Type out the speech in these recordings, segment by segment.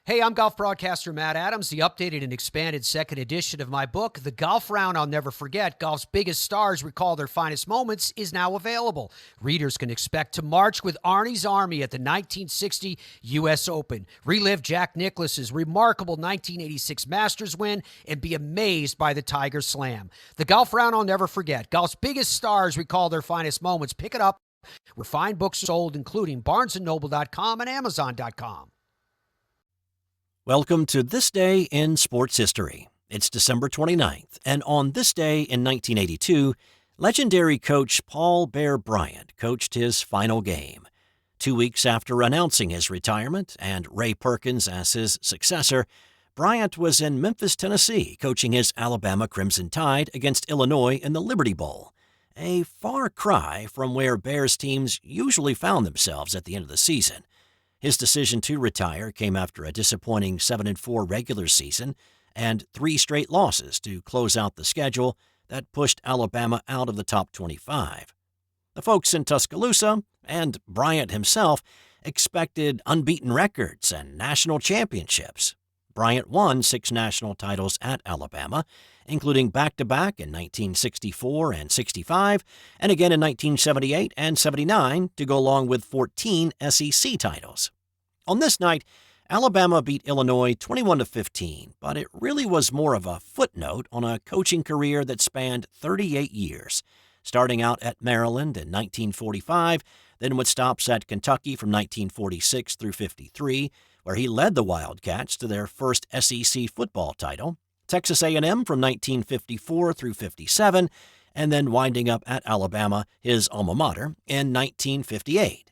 Hey, I'm golf broadcaster Matt Adams. The updated and expanded second edition of my book, The Golf Round I'll Never Forget, Golf's Biggest Stars Recall Their Finest Moments, is now available. Readers can expect to march with Arnie's Army at the 1960 U.S. Open, relive Jack Nicklaus's remarkable 1986 Masters win, and be amazed by the Tiger Slam. The Golf Round I'll Never Forget, Golf's Biggest Stars Recall Their Finest Moments. Pick it up where fine books are sold, including BarnesandNoble.com and Amazon.com. Welcome to This Day in Sports History. It's December 29th, and on this day in 1982, legendary coach Paul Bear Bryant coached his final game. 2 weeks after announcing his retirement and Ray Perkins as his successor, Bryant was in Memphis, Tennessee, coaching his Alabama Crimson Tide against Illinois in the Liberty Bowl, a far cry from where Bears teams usually found themselves at the end of the season. His decision to retire came after a disappointing 7-4 regular season and 3 straight losses to close out the schedule that pushed Alabama out of the top 25. The folks in Tuscaloosa, and Bryant himself, expected unbeaten records and national championships. Bryant won 6 national titles at Alabama, including back-to-back in 1964 and 65, and again in 1978 and 79 to go along with 14 SEC titles. On this night, Alabama beat Illinois 21-15, but it really was more of a footnote on a coaching career that spanned 38 years, starting out at Maryland in 1945, then with stops at Kentucky from 1946 through 53, where he led the Wildcats to their first SEC football title, Texas A&M from 1954 through 57, and then winding up at Alabama, his alma mater, in 1958.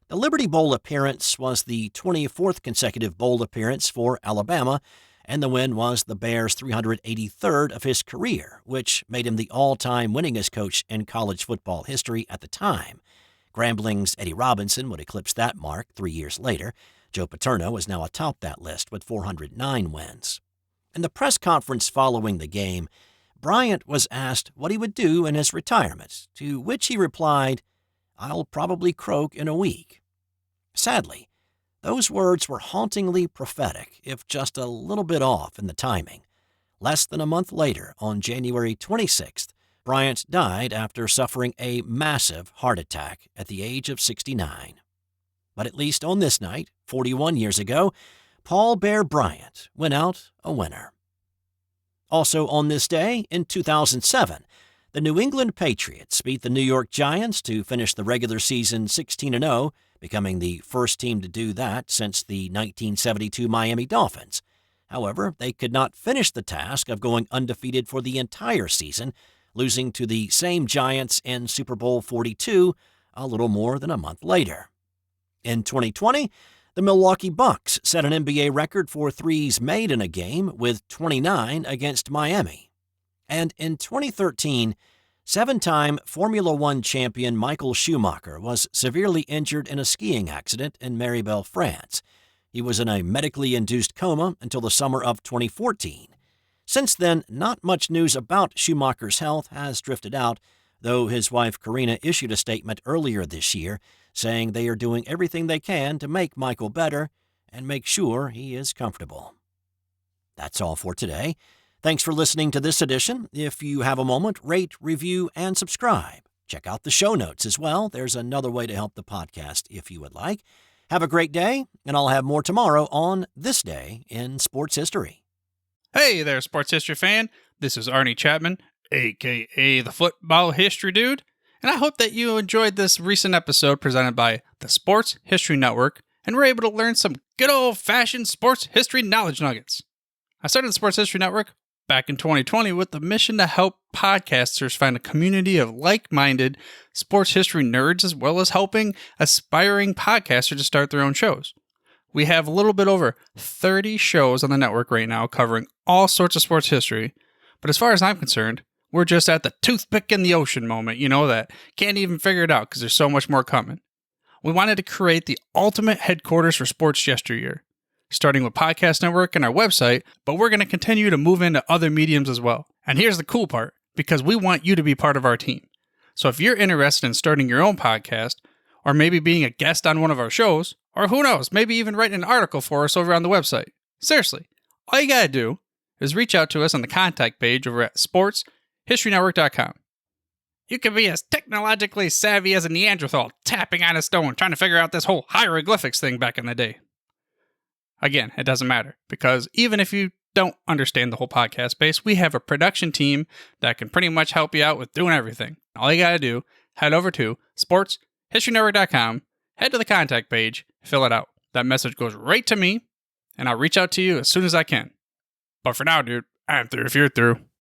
The Liberty Bowl appearance was the 24th consecutive bowl appearance for Alabama, and the win was the Bears' 383rd of his career, which made him the all-time winningest coach in college football history at the time. Grambling's Eddie Robinson would eclipse that mark 3 years later. Joe Paterno is now atop that list with 409 wins. In the press conference following the game, Bryant was asked what he would do in his retirement, to which he replied, "I'll probably croak in a week." Sadly, those words were hauntingly prophetic, if just a little bit off in the timing. Less than a month later, on January 26th, Bryant died after suffering a massive heart attack at the age of 69. But at least on this night, 41 years ago, Paul Bear Bryant went out a winner. Also on this day, in 2007, the New England Patriots beat the New York Giants to finish the regular season 16-0, becoming the first team to do that since the 1972 Miami Dolphins. However, they could not finish the task of going undefeated for the entire season, losing to the same Giants in Super Bowl 42 a little more than a month later. In 2020, the Milwaukee Bucks set an NBA record for threes made in a game with 29 against Miami. And in 2013, 7-time Formula One champion Michael Schumacher was severely injured in a skiing accident in Maribel, France. He was in a medically induced coma until the summer of 2014. Since then, not much news about Schumacher's health has drifted out, though his wife Karina issued a statement earlier this year saying they are doing everything they can to make Michael better and make sure he is comfortable. That's all for today. Thanks for listening to this edition. If you have a moment, rate, review, and subscribe. Check out the show notes as well. There's another way to help the podcast if you would like. Have a great day, and I'll have more tomorrow on This Day in Sports History. Hey there, sports history fan. This is Arnie Chapman, a.k.a. the Football History Dude, and I hope that you enjoyed this recent episode presented by the Sports History Network and were able to learn some good old-fashioned sports history knowledge nuggets. I started the Sports History Network back in 2020 with the mission to help podcasters find a community of like-minded sports history nerds, as well as helping aspiring podcasters to start their own shows. We have a little bit over 30 shows on the network right now covering all sorts of sports history, but as far as I'm concerned, we're just at the toothpick in the ocean moment, that can't even figure it out because there's so much more coming. We wanted to create the ultimate headquarters for sports yesteryear, starting with Podcast Network and our website, but we're going to continue to move into other mediums as well. And here's the cool part, because we want you to be part of our team. So if you're interested in starting your own podcast, or maybe being a guest on one of our shows, or who knows, maybe even writing an article for us over on the website, Seriously, all you gotta do is reach out to us on the contact page over at sportshistorynetwork.com. You can be as technologically savvy as a Neanderthal tapping on a stone trying to figure out this whole hieroglyphics thing back in the day. Again, it doesn't matter, because even if you don't understand the whole podcast space, we have a production team that can pretty much help you out with doing everything. All you gotta do, head over to sportshistorynetwork.com, head to the contact page, fill it out. That message goes right to me, and I'll reach out to you as soon as I can. But for now, dude, I'm through if you're through.